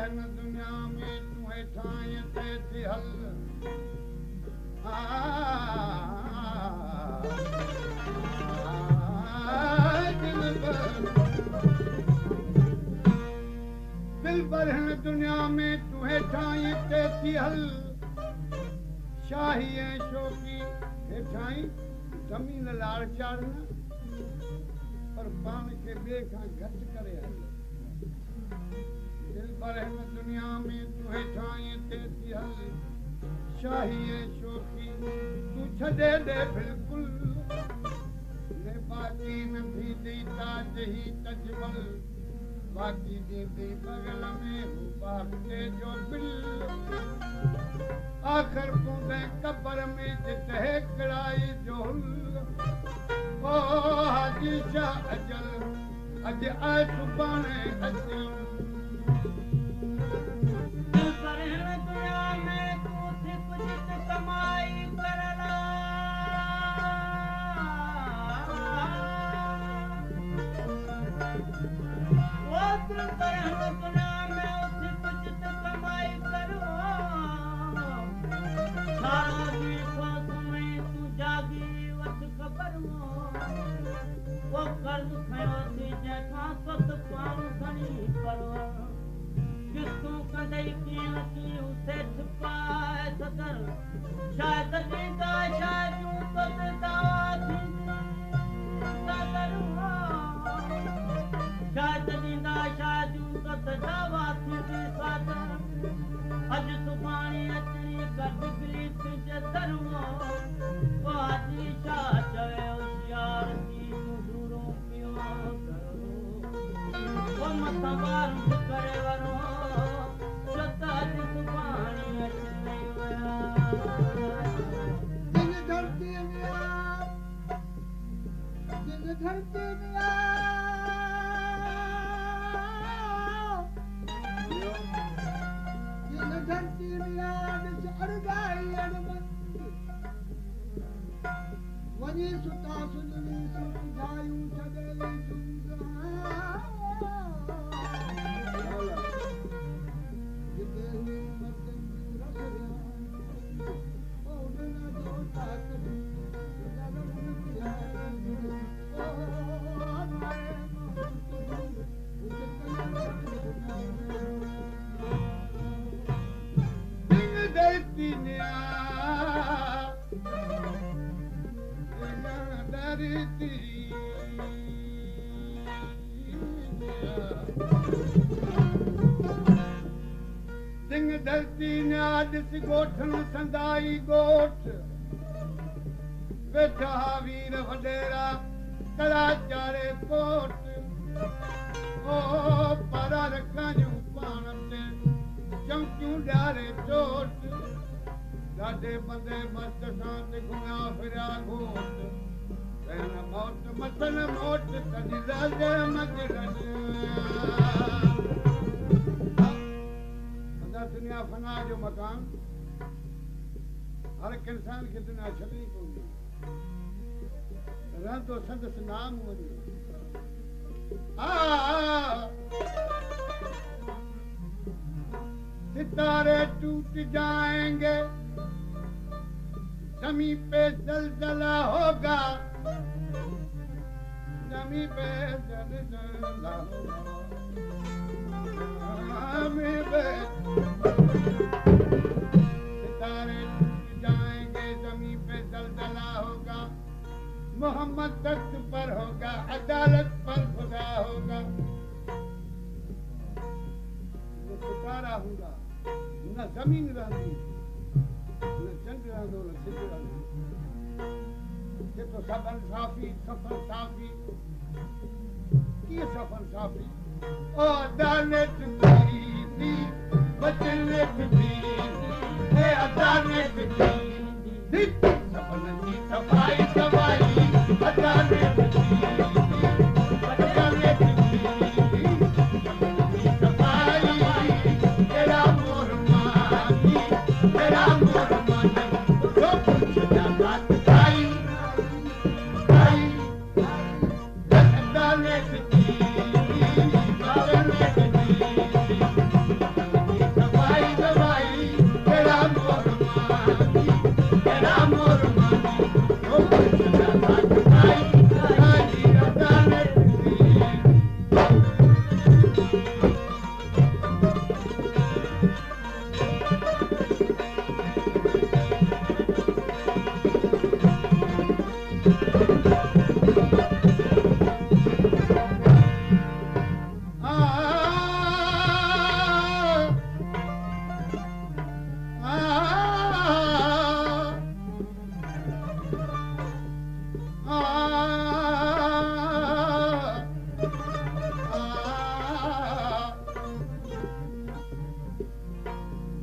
हिन दुनिया में तुहे ठाए ते थी हल दिल भर हिन दुनिया में तुहे ठाए ते थी हल शाही ऐं शौक़ी हेठाई ज़मीन लाड़ चाढ़ना पर पाण खे ॿिए खां घटि करे हल दिल भर हिन दुनिया में तुहे ठाए ते थी हल शाही ऐं शौक़ी तूं छॾे ॾे बिल्कुल ने बाक़ी न थींदी ताज ही तजमल बाक़ी दीदी बगल में हू बाक़े जो बिल आखिर तूं कबर में जिते कड़ाई जो ओ हाजी शाह अजल अज आए सुभाणे अचूं गोठन संदाई गोठ वेठा वीर वडेरा कड़ा चारे कोट ओ परा रखणियूं पाण ते चमकियूं ॾियारे चोट ॾाढे बंदे मस्त सां ते घुमिया फिरिया घोट कहन मौत मथन मोट तॾहिं राजे मजरनि दुनिया फना जो मकान हर एक इंसान की दुनिया छॾणी पवंदी रहंदो संदसि नाम वञे सितारे टूट जाएंगे जमी पे जलजला होगा जमी पे जलजला होगा सितारे टूट जाएंगे जमीन पे जलजला होगा मोहम्मद तख्त पर होगा अदालत पर खुदा होगा वो सितारा होगा न जमीन रहती न जंग रहंदो न सिज रहंदो ये तो सफर साफी कीअं सफर साफी ओ अदालत थी बचनत थी ए अदालत थी सफर की सफाई सफाई अदालत थी बचनत थी सफाई तेरा मोर मानी जो कुछ जाता खाई अदालत थी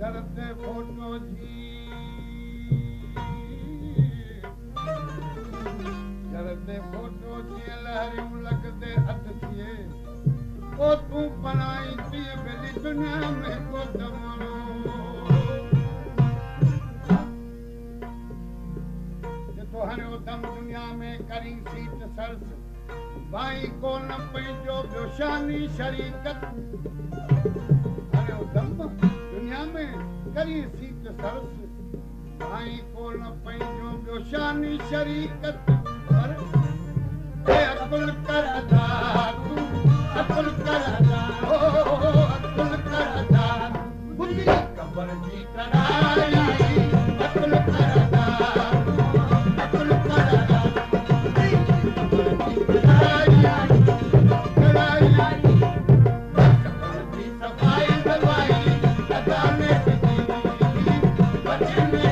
जरते फोटो जी जरते फोटो जी लहरियूं लगदे हथ थिए ओ तूं पनाई थी बेली दुनिया में को दमनो तो हने ओ दम दुनिया में करी सीत सरस भाई को न पंहिंजो ॿियो शानी शरीकत हने ओ दम दुनिया में करी सीत सरस भाई को न पंहिंजो ॿियो शानी शरीकत पर अकुल कर अदा तू अकुल कर अदा ओ अकुल कर अदा बुद्धि कबर जी कराई अकुल कर अदा अकुल कर अदा बुद्धि कबर जी कराई कबर जी सफाई दवाई अदा में बचन में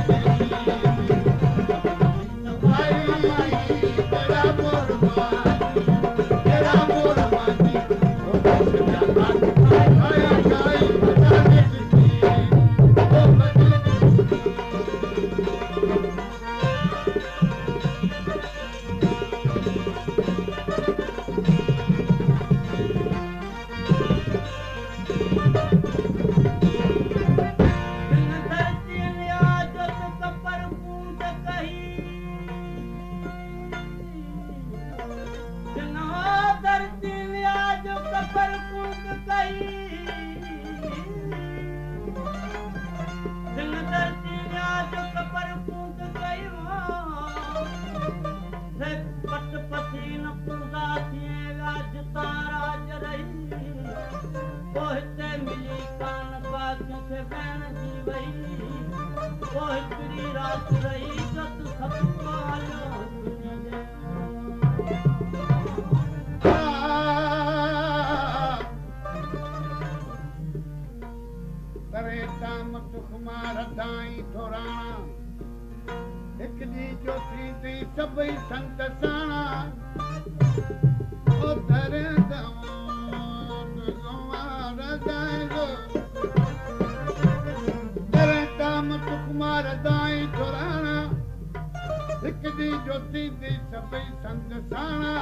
सभई संत साणा ओ धरे दाम कुमार दाई थोराणा हिक दी ज्योति दी सभई संत साणा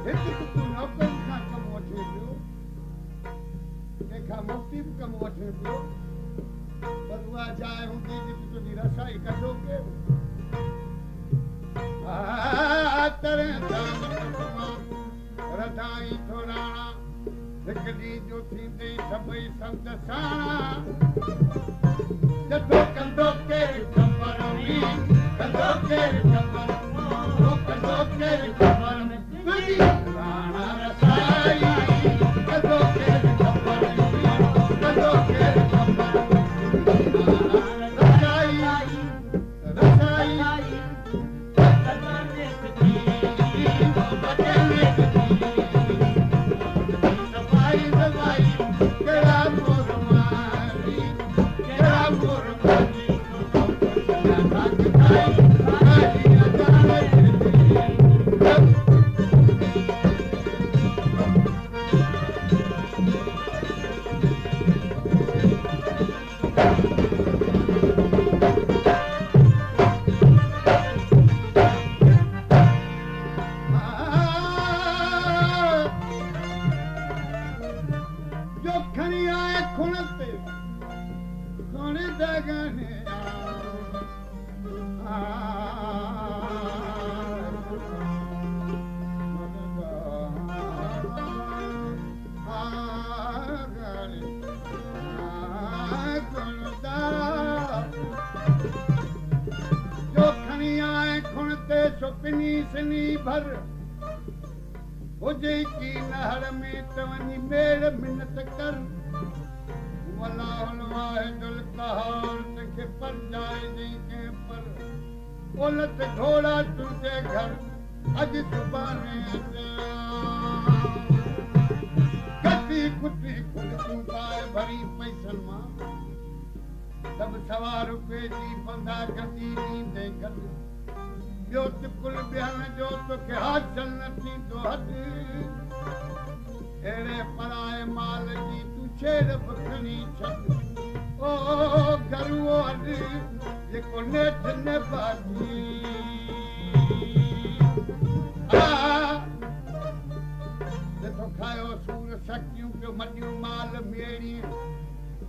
हिक तू नौकर खां कम वठे पियो कंहिंखां मुक्ति बि कम वठे पियो पर उहा जाइ हूंदी जिते तुंहिंजी रसाई कढो केरु रधाई थोराणा हिक दी जो थींदे सभई संत साणा जदो कंदो केरु ख़बर हुई कंदो केरु ख़बर कंदो केरु ख़बर तुंहिंजी राणा रसाई कंदो केरु ख़बर कंदो केरु ख़बर रसाई रसाई हुजे की नहर में तवनी मेड़ मिन्नत कर वलाहुल वाहिदुल क़हार तंखे पर जाए जी के पर ओलत घोड़ा तुझे घर अज सुबाने कटी कुटी खुलूं पाए भरी पैसन मां सब सवा रुपए जी बंदा गदी नींदे गद ॿियो त कुल ॿियनि जो तोखे हासिल न थींदो हद अहिड़े पराए माल जी तूं छेड़ बि खणी छॾ गरुओ अॼु जेको नेठ न बाजी ॾिठो खायो सूर सकियूं पियो मटियूं माल मेड़ी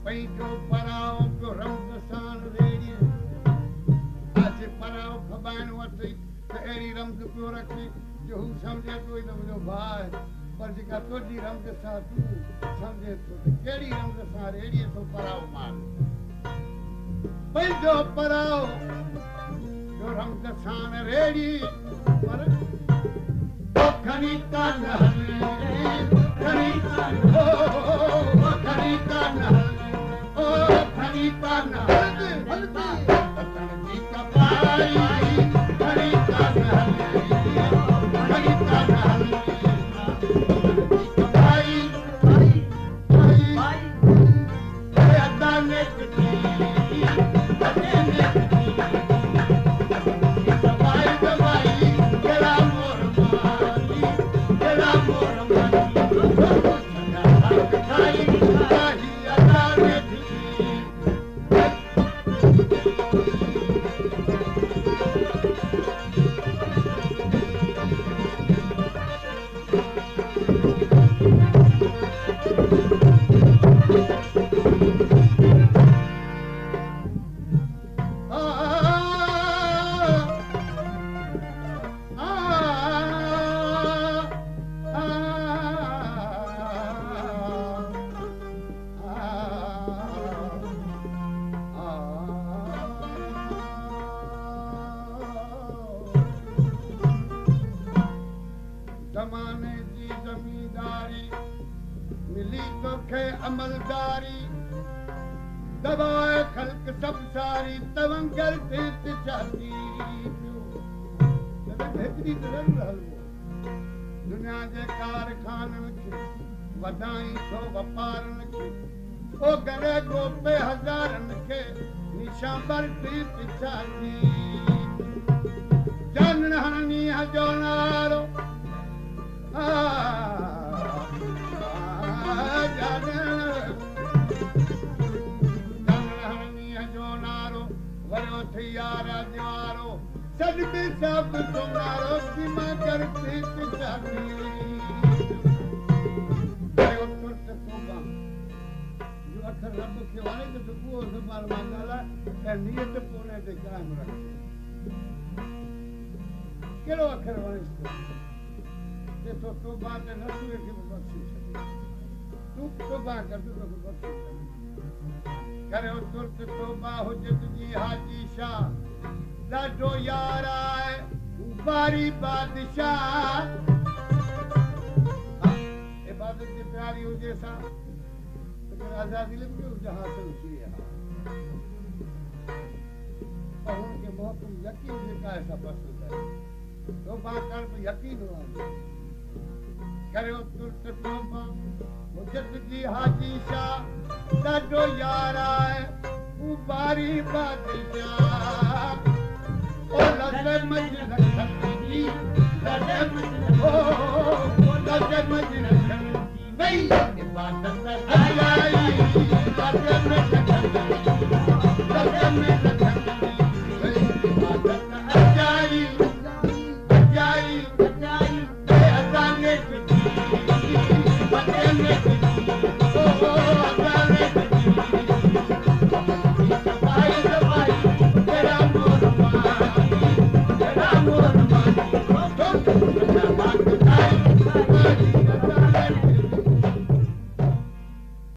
पंहिंजो पराओ पियो रंग सां रेड़ी आसे पराओ खबाइणो अथई त अहिड़ी रमज़ पियो रखे जो हू सम्झे थो त मुंहिंजो भाउ आहे पर जेका तुंहिंजी रमज़ सां तूं सम्झे थो त कहिड़ी रमज़ सां रेड़ीअ थो पराओ माल पंहिंजो पराओ जो रमज़ सां रेड़ी पर खणी कान खणी कान खणी कान खणी कान जी कपाई खणी कान खणी कान कपाई अदा ने ज़माने जी ज़मींदारी मिली तोखे अमलदारी दबाए ख़ल्क़ सभु सारी तवंगल ते चाती हेतिरी तरह हलवो दुनिया जे कारखाननि खे वधाई थो वापारनि खे ओ गरे गोपे हज़ारनि खे निशांबर ते चाती जानण हणी जो नारो जो नारो वरो थी यार ॼारो सॾ बि सभु सुञारो की मां करती चाती जो अखर रब खे वणे त सुबुह सुभाणे मां ॻाल्हाए ऐं नियत पोइ ते क़ाइमु रखे कहिड़ो अखर वणेसि तो तोबा ते न तूं खे बख़्शी छॾे तूं तोबा कर तूं तोखे बख़्शी छॾे करे तुर्त तोबा हुजत जी हाजी शाह ॾाढो यार आहे बारी बादशाह इबादत जी प्यारी हुजे सां आज़ादी लिखी हुजे हासिल थी आहे पर हुनखे मोहकम यकीन जेका आहे सा पसंदि आहे तोबा कर बि यकीन आहे करियो तुर्त तोबा हुजत जी हाजी शाह ॾाढो यार आहे हू बारी बादशाह ओ लज़म जी रखंदी लज़म ओ लज़म जी रखंदी वई इबादत आई लज़म रखंदी